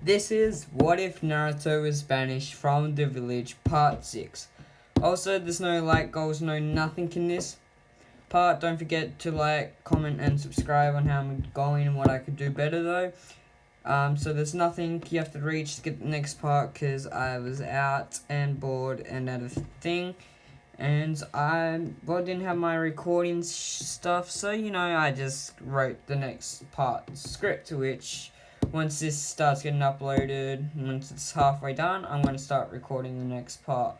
This is What If Naruto Was Banished from the Village Part 6. Also, there's no like goals, no nothing in this part. Don't forget to like, comment and subscribe on how I'm going and what I could do better though. So there's nothing you have to reach to get the next part because I was out and bored and out of thing. And I didn't have my recording stuff, so I just wrote the next part script, which once this starts getting uploaded, once it's halfway done, I'm going to start recording the next part.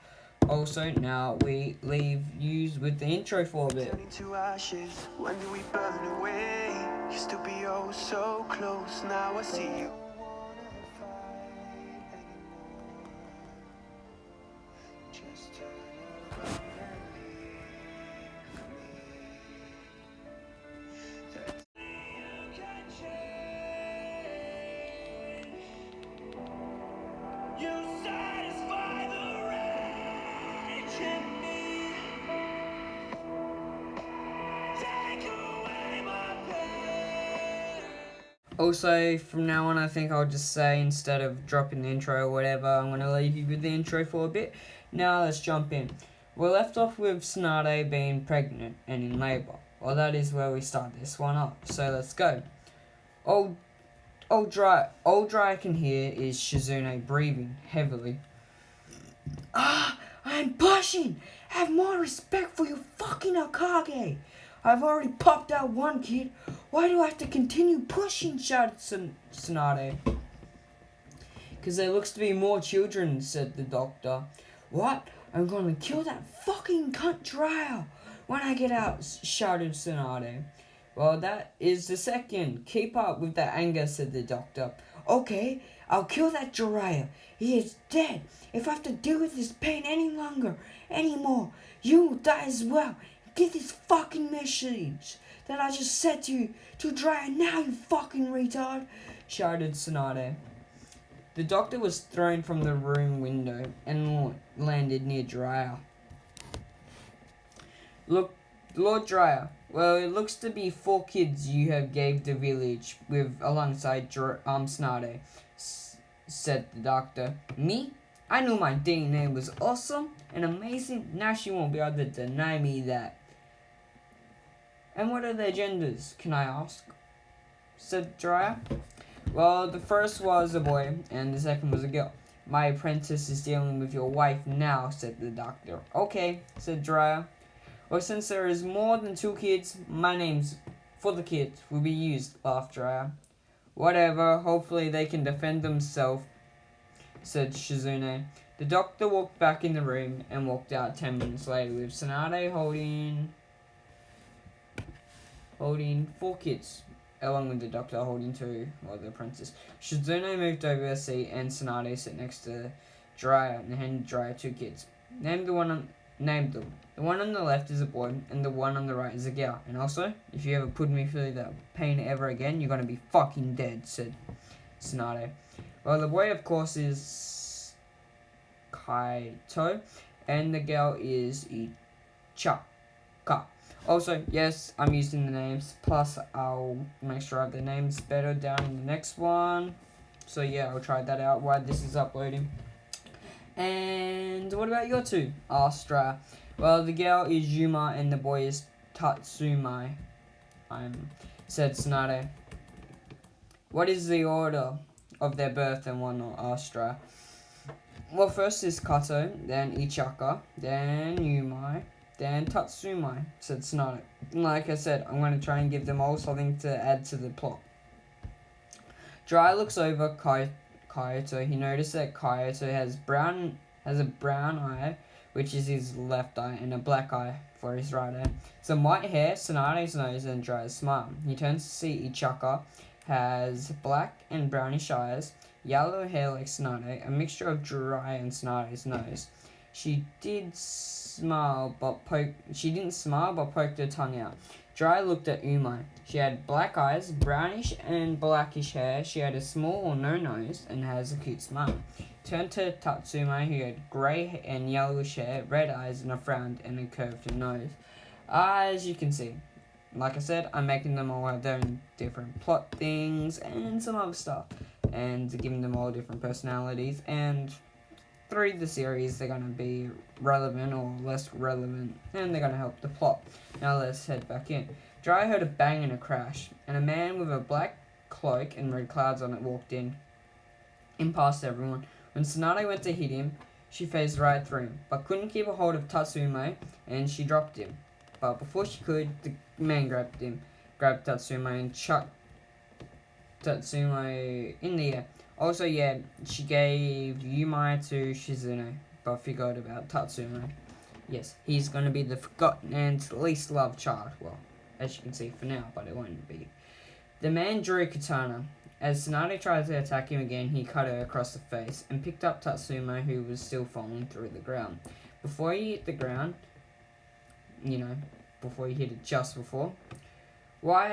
Also, now we leave you with the intro for a bit. Turning to ashes, when do we burn away? Used to be oh so close, now I see you. Just turn around and leave me. You can change. You satisfy the rage in me. Take away my pain. Also, from now on, I think I'll just say, instead of dropping the intro or whatever, I'm going to leave you with the intro for a bit. Now, let's jump in. We're left off with Tsunade being pregnant and in labour. Well, that is where we start this one off. So, let's go. All I can hear is Shizune breathing heavily. I'm pushing! Have more respect for your fucking Akage! I've already popped out one kid. Why do I have to continue pushing? Shouted Tsunade. Because there looks to be more children, said the doctor. What? I'm gonna kill that fucking cunt dryer when I get out, shouted Tsunade. Well, that is the second. Keep up with that anger, said the doctor. Okay, I'll kill that Jiraiya. He is dead. If I have to deal with this pain any longer, anymore, you will die as well. Get this fucking message that I just said to you to Jiraiya now, you fucking retard, shouted Tsunade. The doctor was thrown from the room window and landed near Jiraiya. Look, Lord Jiraiya, well, it looks to be 4 kids you have gave the village with alongside Tsunade, said the doctor. Me? I knew my DNA was awesome and amazing. Now she won't be able to deny me that. And what are their genders, can I ask? Said Jiraiya. Well, the first was a boy and the second was a girl. My apprentice is dealing with your wife now, said the doctor. Okay, said Jiraiya. Well, since there is more than 2 kids, my names for the kids will be used, laughed Jiraiya. Whatever, hopefully they can defend themselves, said Shizune. The doctor walked back in the room and walked out 10 minutes later with Tsunade holding 4 kids, along with the doctor holding 2, or the apprentice. Shizune moved over a seat and Tsunade sat next to Jiraiya and handed Jiraiya 2 kids. Named them. The one on the left is a boy, and the one on the right is a girl. And also, if you ever put me through that pain ever again, you're gonna be fucking dead, said Tsunade. Well, the boy, of course, is Kaito, and the girl is Ichaka. Also, yes, I'm using the names, plus I'll make sure I have the names better down in the next one. So yeah, I'll try that out while this is uploading. And what about your 2? Asked Jiraiya. Well, the girl is Yuma and the boy is Tatsumai, said Tsunade. What is the order of their birth and whatnot? Asked Jiraiya. Well, first is Kato, then Ichaka, then Yuma, then Tatsumai, said Tsunade. Like I said, I'm going to try and give them all something to add to the plot. Jiraiya looks over Kaito. He noticed that Kaito has a brown eye, which is his left eye, and a black eye for his right eye. Some white hair, Tsunade's nose, and Jiraiya's smile. He turns to see Ichaka has black and brownish eyes, yellow hair like Tsunade, a mixture of Jiraiya and Tsunade's nose. She didn't smile but poked her tongue out. Jiraiya looked at Umai. She had black eyes, brownish and blackish hair. She had a small or no nose and has a cute smile. Turned to Tatsumai, who had grey and yellowish hair, red eyes and a frown and a curved nose. As you can see, like I said, I'm making them all have their own different plot things and some other stuff. and giving them all different personalities. And through the series, they're going to be relevant or less relevant, and they're going to help the plot. Now let's head back in. Jiraiya heard a bang and a crash, and a man with a black cloak and red clouds on it walked in past everyone. When Tsunade went to hit him, she phased right through him, but couldn't keep a hold of Tatsume, and she dropped him. But before she could, the man grabbed Tatsume, and chucked Tatsume in the air. Also, yeah, she gave Yumai to Shizune, but forgot about Tatsume. Yes, he's going to be the forgotten and least loved child. Well, as you can see for now, but it won't be. The man drew a katana. As Tsunade tried to attack him again, he cut her across the face and picked up Tatsume, who was still falling through the ground. Before he hit the ground, before he hit it just before, while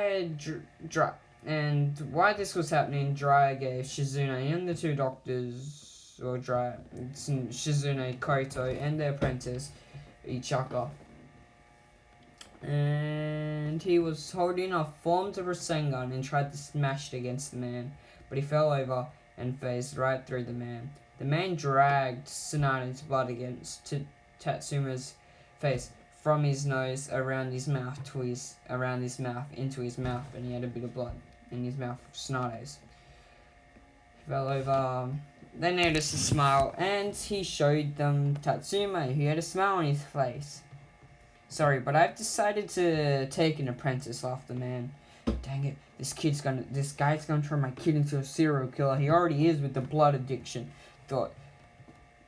this was happening, Jiraiya gave Shizune and the two doctors, or Shizune, Koto, and their apprentice, Ichaka. And he was holding a form of Rasengan and tried to smash it against the man, but he fell over and phased right through the man. The man dragged Tsunade's blood against Tatsuma's face from his nose around his mouth into his mouth, and he had a bit of blood in his mouth of Tsunade's. He fell over. They noticed a smile, and he showed them Tatsume, who had a smile on his face. Sorry, but I've decided to take an apprentice off the man. Dang it, this guy's gonna turn my kid into a serial killer. He already is with the blood addiction, thought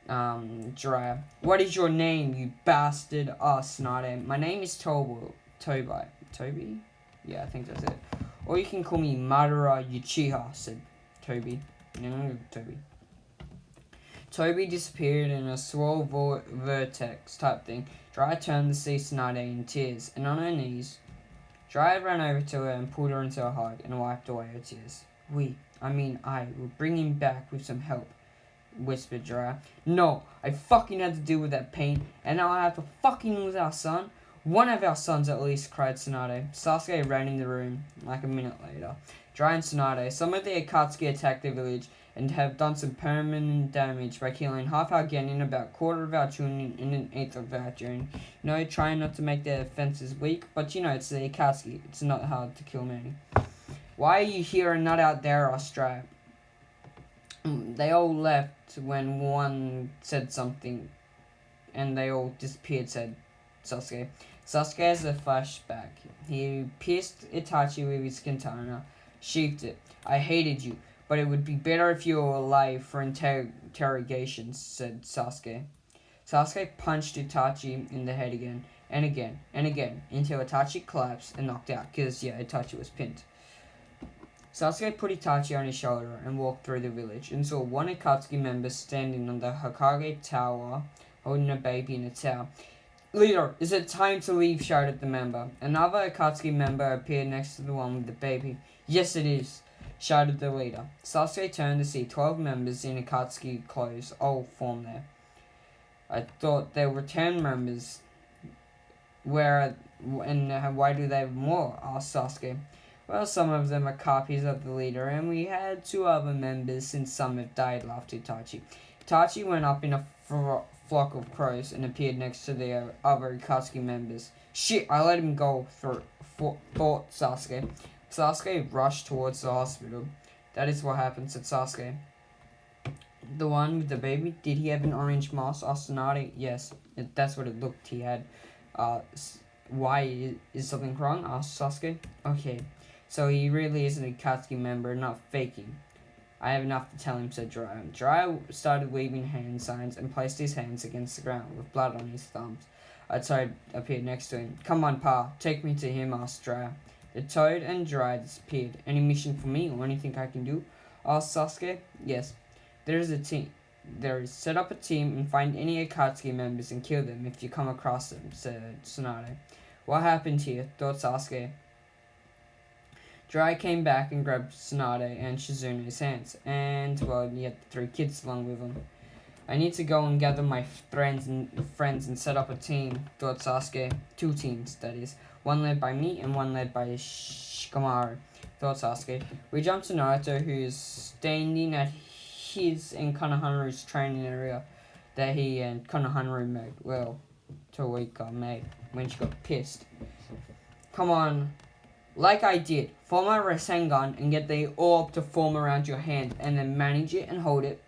Jiraiya. What is your name, you bastard? Asked Tsunade. My name is Toby? Yeah, I think that's it. Or you can call me Madara Uchiha, said Toby. No, Toby. Toby disappeared in a swirl vortex type thing. Jiraiya turned to see Tsunade in tears, and on her knees. Jiraiya ran over to her and pulled her into a hug and wiped away her tears. I will bring him back with some help, whispered Jiraiya. No, I fucking had to deal with that pain, and now I have to fucking lose our son. One of our sons at least, cried Tsunade. Sasuke ran in the room, like a minute later. Jiraiya and Tsunade, some of the Akatsuki attacked the village and have done some permanent damage by killing half our genin, about a quarter of our chunin, and an eighth of our junin. Trying not to make their defenses weak, but it's the Akatsuki. It's not hard to kill many. Why are you here and not out there, Australia? They all left when one said something, and they all disappeared, said Sasuke. Sasuke has a flashback. He pierced Itachi with his katana, sheathed it. I hated you, but it would be better if you were alive for interrogations, said Sasuke. Sasuke punched Itachi in the head again, and again, and again, until Itachi collapsed and knocked out, because, Itachi was pinned. Sasuke put Itachi on his shoulder and walked through the village, and saw one Akatsuki member standing on the Hokage tower, holding a baby in a towel. Leader, is it time to leave? Shouted the member. Another Akatsuki member appeared next to the one with the baby. Yes, it is, shouted the leader. Sasuke turned to see 12 members in Akatsuki clothes, all formed there. I thought they were 10 members. Why do they have more? Asked Sasuke. Well, some of them are copies of the leader, and we had 2 other members since some have died, laughed Itachi. Itachi went up in a flock of crows and appeared next to the other Akatsuki members. Shit, I let him go, thought Sasuke. Sasuke rushed towards the hospital. That is what happened, said Sasuke. The one with the baby, did he have an orange mask? Asked Tsunade. Yes, that's what it looked he had. Why, is something wrong? Asked Sasuke. Okay, so he really is an Akatsuki member, not faking. I have enough to tell him, said Jiraiya. Jiraiya started waving hand signs and placed his hands against the ground with blood on his thumbs. A toad appeared next to him. Come on, Pa, take me to him, asked Jiraiya. The toad and Jiraiya disappeared. Any mission for me or anything I can do? Asked Sasuke. Yes. There is set up a team and find any Akatsuki members and kill them if you come across them, said Tsunade. What happened here? Thought Sasuke. Jiraiya came back and grabbed Tsunade and Shizune's hands, and, he had the 3 kids along with him. I need to go and gather my friends and set up a team, thought Sasuke. 2 teams, that is. One led by me and one led by Shikamaru. thought Sasuke. We jump to Naruto, who is standing at his and Konohamaru's training area that he and Konohamaru made. Well, Toika made when she got pissed. Come on. Like I did, form a Rasengan and get the orb to form around your hand and then manage it and hold it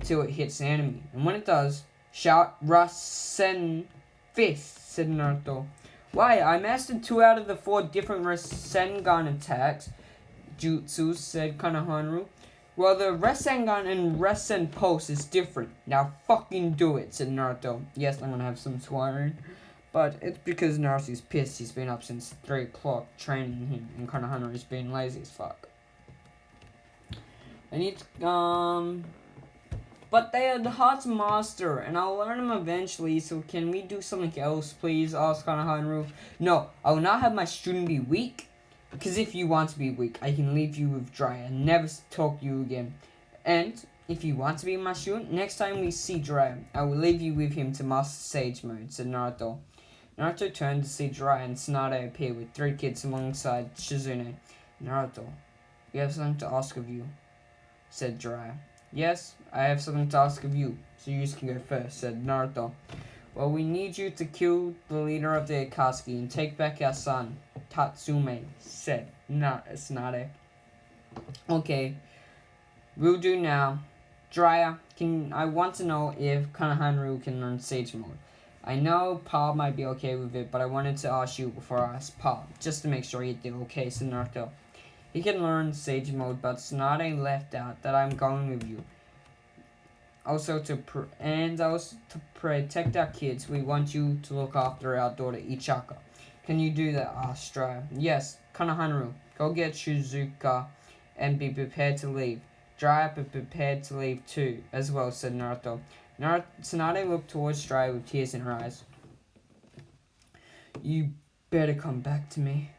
till it hits the enemy. And when it does, shout Rasen Fist, said Naruto. Why, I mastered 2 out of the 4 different Rasengan attacks, jutsus, said Konohamaru. Well, the Rasengan and Rasen Pulse is different. Now fucking do it, said Naruto. Yes, I'm gonna have some swearing. But it's because Naruto's pissed. He's been up since 3 o'clock training him, and Konohamaru's been lazy as fuck. I need to, but they are hard to master, and I'll learn them eventually, so can we do something else, please? Asked Konohamaru. No, I will not have my student be weak, because if you want to be weak, I can leave you with Jiraiya and never talk to you again. And if you want to be my student, next time we see Jiraiya, I will leave you with him to master Sage Mode, said Naruto. Naruto turned to see Jiraiya and Tsunade appear with 3 kids alongside Shizune. Naruto, we have something to ask of you, said Jiraiya. Yes, I have something to ask of you, so you can go first, said Naruto. Well, we need you to kill the leader of the Akatsuki and take back our son, Tatsume, said Tsunade. Okay, we'll do now. Jiraiya, I want to know if Konohamaru can learn Sage Mode. I know Pa might be okay with it, but I wanted to ask you before I asked Pa, just to make sure he did okay, said Naruto. He can learn Sage Mode, but Tsunade left out that I'm going with you. Also to protect our kids, we want you to look after our daughter Ichaka. Can you do that? Asked Jiraiya. Yes, Konohamaru, go get Shizuka and be prepared to leave. Jiraiya, be prepared to leave too, as well, said Naruto. Tsunade looked towards Jiraiya with tears in her eyes. You better come back to me,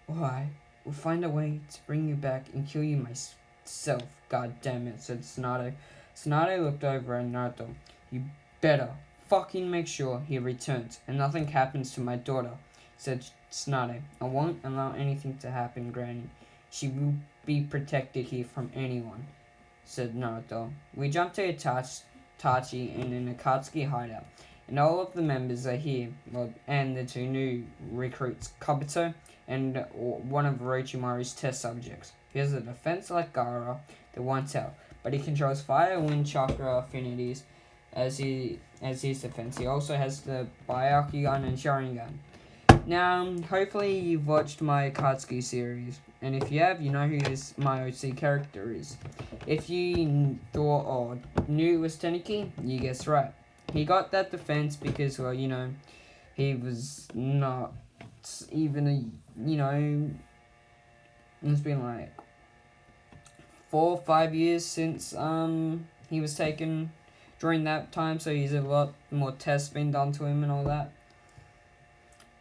or I will find a way to bring you back and kill you myself. God damn it, said Tsunade. Tsunade looked over at Naruto. You better fucking make sure he returns and nothing happens to my daughter, said Tsunade. I won't allow anything to happen, Granny. She will be protected here from anyone, said Naruto. We jumped to Itachi in an Akatsuki hideout, and all of the members are here, and the 2 new recruits, Kabuto and one of Orochimaru's test subjects. He has a defense like Gaara, the One Tail, but he controls fire, wind, chakra affinities as his defense. He also has the Byakugan and Sharingan. Now, hopefully you've watched my Akatsuki series, and if you have, you know who my OC character is. If you thought or knew it was Teniki, you guessed right. He got that defense because, well, you know, he was not even it's been like 4 or 5 years since he was taken during that time, so he's a lot more tests been done to him and all that.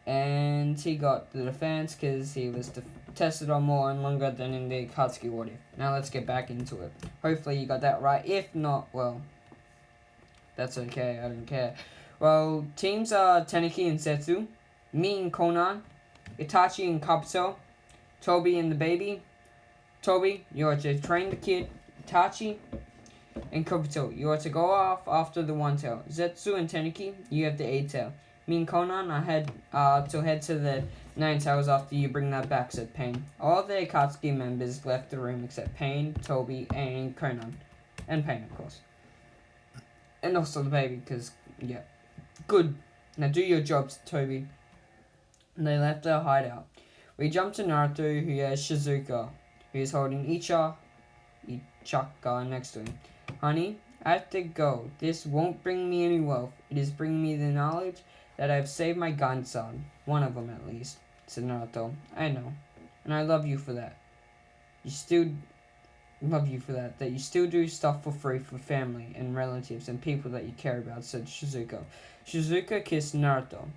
And he got the defense because he was tested on more and longer than in the Akatsuki What If. Now let's get back into it. Hopefully you got that right. If not, well, that's okay. I don't care. Well, teams are Teniki and Setsu, me and Konan, Itachi and Kabuto, Toby and the baby. Toby, you are to train the kid. Itachi and Kabuto, you are to go off after the One Tail. Zetsu and Teniki, you have the 8 Tail. Me and Konan, I head to the 9 Tails after you bring that back, said Pain. All of the Akatsuki members left the room except Pain, Toby, and Konan. And Pain, of course. And also the baby, because, yeah. Good. Now do your jobs, Toby. And they left their hideout. We jump to Naruto, who has Shizuka, who is holding Ichaka next to him. Honey, I have to go. This won't bring me any wealth. It is bringing me the knowledge that I have saved my grandson. One of them, at least, said Naruto. I know. And I love you for that. That you still do stuff for free for family and relatives and people that you care about, said Shizuka. Shizuka kissed Naruto.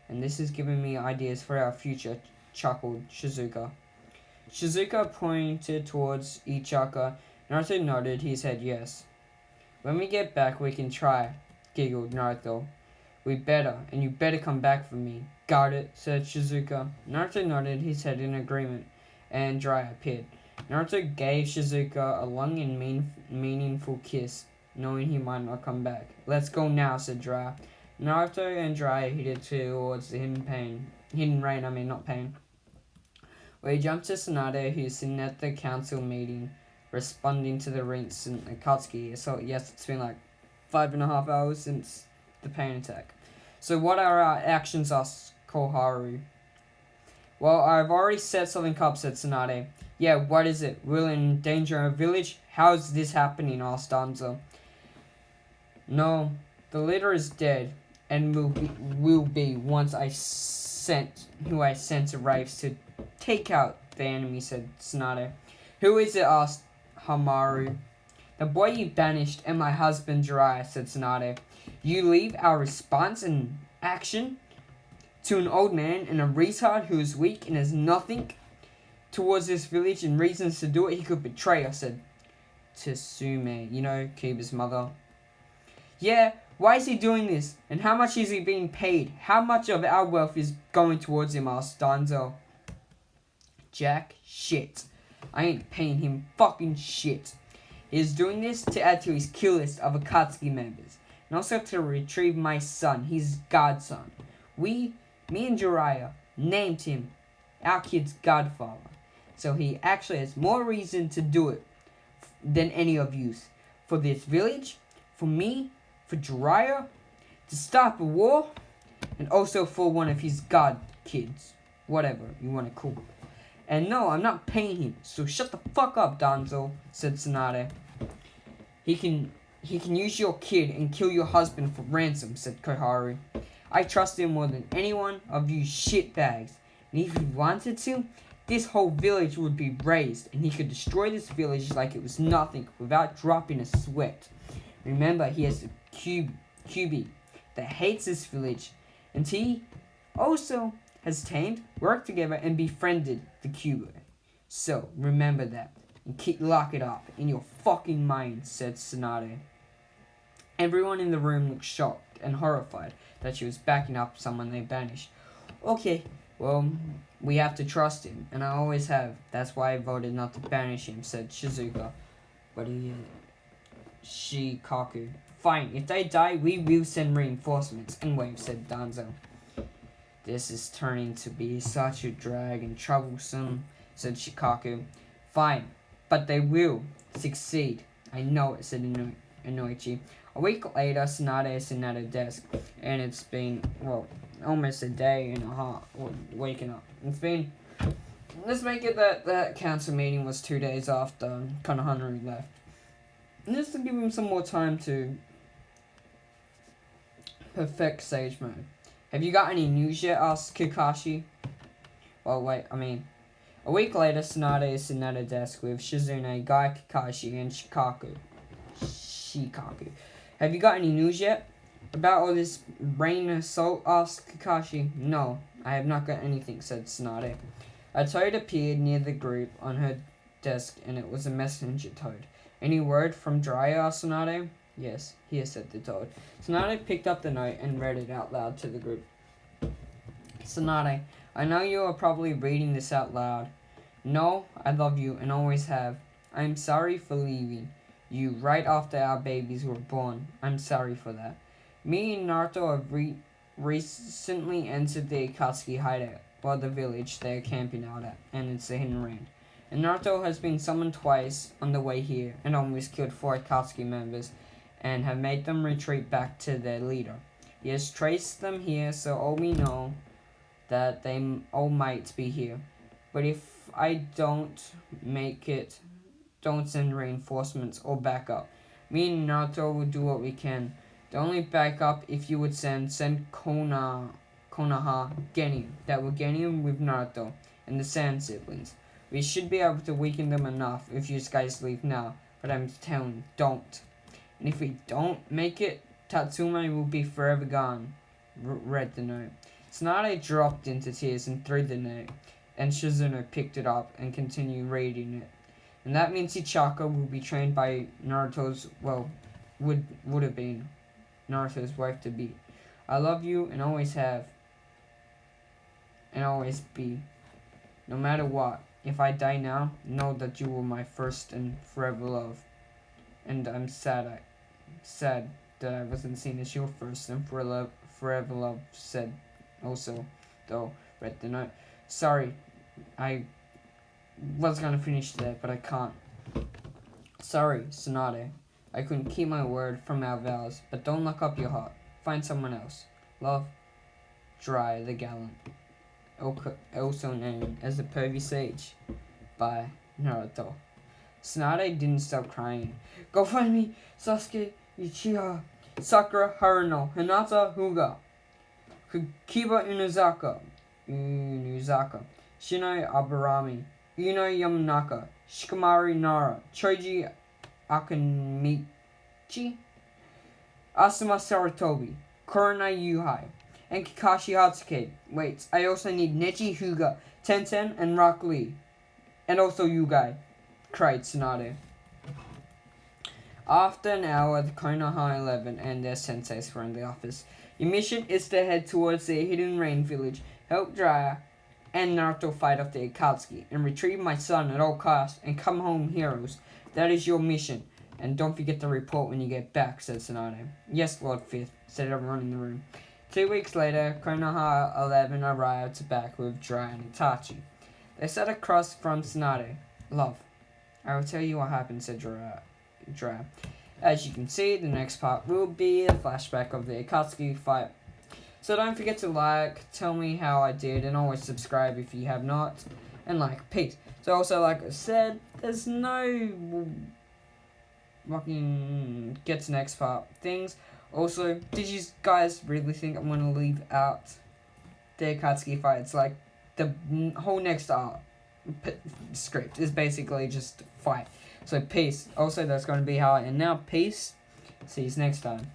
And this is giving me ideas for our future, chuckled Shizuka. Shizuka pointed towards Ichaka. Naruto nodded his head yes. When we get back, we can try, giggled Naruto. We better, and you better come back for me. Got it, said Shizuka. Naruto nodded his head in agreement, and Jiraiya appeared. Naruto gave Shizuka a long and meaningful kiss, knowing he might not come back. "Let's go now," said Jiraiya. Naruto and Jiraiya headed towards the hidden rain, not pain. We jumped to Tsunade, who's sitting at the council meeting, responding to the recent Akatsuki. So yes, it's been like 5.5 hours since the pain attack. "So what are our actions?" asked Koharu. "Well, I've already set something up," said Tsunade. "Yeah, what is it? We'll endanger our village? How is this happening?" asked Danzo. "No, the leader is dead, and will be once I sent arrives to take out the enemy," said Tsunade. "Who is it?" asked Hamaru. "The boy you banished and my husband Jiraiya," said Tsunade. "You leave our response and action to an old man and a retard who is weak and has nothing towards this village and reasons to do it. He could betray us," said Tsume, Kiba's mother. "Yeah, why is he doing this? And how much is he being paid? How much of our wealth is going towards him?" asked Danzo. "Jack shit. I ain't paying him fucking shit. He is doing this to add to his kill list of Akatsuki members, and also to retrieve my son, his godson. Me and Jiraiya, named him our kid's godfather. So he actually has more reason to do it than any of you. For this village, for me, for Jiraiya, to stop a war, and also for one of his god kids. Whatever you want to call it. And no, I'm not paying him, so shut the fuck up, Danzo," said Tsunade. He can use your kid and kill your husband for ransom," said Koharu. "I trust him more than any one of you shitbags. And if he wanted to, this whole village would be razed, and he could destroy this village like it was nothing without dropping a sweat. Remember, he has a QB that hates this village, and he also has tamed, worked together, and befriended the Cubo. So, remember that, and lock it up in your fucking mind," said Tsunade. Everyone in the room looked shocked and horrified that she was backing up someone they banished. "Okay, well, we have to trust him, and I always have. That's why I voted not to banish him," said Shizuka. But Shikaku. "Fine, if they die, we will send reinforcements," and wave, said Danzo. "This is turning to be such a drag and troublesome," said Shikaku. "Fine, but they will succeed. I know it," said Inoichi. A week later, Tsunade is sitting at her desk, and it's been, almost a day and a half waking up. Let's make it that council meeting was 2 days after Konohamaru left. And just to give him some more time to perfect Sage Mode. "Have you got any news yet?" asked Kakashi. A week later, Tsunade is sitting at her desk with Shizune, Guy, Kakashi, and Shikaku. "Have you got any news yet?" "About all this rain assault?" asked Kakashi. "No, I have not got anything," said Tsunade. A toad appeared near the group on her desk, and it was a messenger toad. "Any word from Jiraiya?" asked Tsunade. "Yes, here," said the toad. Tsunade picked up the note and read it out loud to the group. "Tsunade, I know you are probably reading this out loud. No, I love you and always have. I am sorry for leaving you right after our babies were born. I'm sorry for that. Me and Naruto have recently entered the Akatsuki hideout, or the village they are camping out at, and it's a hidden rain. And Naruto has been summoned twice on the way here, and almost killed 4 Akatsuki members, and have made them retreat back to their leader. He has traced them here, so all we know that they all might be here. But if I don't make it, don't send reinforcements or backup. Me and Naruto will do what we can. The only backup, if you would send Konoha Genin. That will Genin with Naruto and the Sand siblings. We should be able to weaken them enough if you guys leave now. But I'm telling you, don't. And if we don't make it, Tatsume will be forever gone." Read the note. Tsunade dropped into tears and threw the note, and Shizuno picked it up and continued reading it. "And that means Ichaka will be trained by Naruto's, would have been Naruto's wife to be. I love you and always have, and always be. No matter what, If I die now, know that you were my first and forever love. And I'm sad that I wasn't seen as your first and forever love, said also, though, read the note. Sorry, I was gonna finish there, but I can't. Sorry, Tsunade. I couldn't keep my word from our vows, but don't lock up your heart. Find someone else. Love, Dry the Gallant. Also known as the Pervy Sage by Naruto. Tsunade didn't stop crying. Go find me, Sasuke, Uchiha, Sakura, Haruno, Hinata, Hyuga, Kiba Inuzaka, Shino Aburami, Ino Yamanaka, Shikamaru Nara, Choji Akamichi, Asuma Saratobi, Korona Yuhai, and Kakashi Hatsuki. Wait, I also need Neji Hyuga, Tenten, and Rock Lee. And also you guy, cried Tsunade. After an hour, the Konoha 11 and their senseis were in the office. Your mission is to head towards the Hidden Rain Village, help Jiraiya and Naruto fight off the Akatsuki, and retrieve my son at all costs, and come home heroes. That is your mission. And don't forget to report when you get back, said Tsunade. Yes, Lord Fifth, said everyone in the room. 2 weeks later, Konoha 11 arrived back with Jiraiya and Itachi. They sat across from Tsunade. Love, I will tell you what happened, said Jiraiya. As you can see, the next part will be a flashback of the Akatsuki fight. So don't forget to like, tell me how I did, and always subscribe if you have not. And peace. So also, like I said, there's no fucking get to next part things. Also, did you guys really think I'm gonna leave out the Akatsuki fight? It's like the whole next script is basically just fight. So peace. Also, that's going to be how I end now. Peace. See you next time.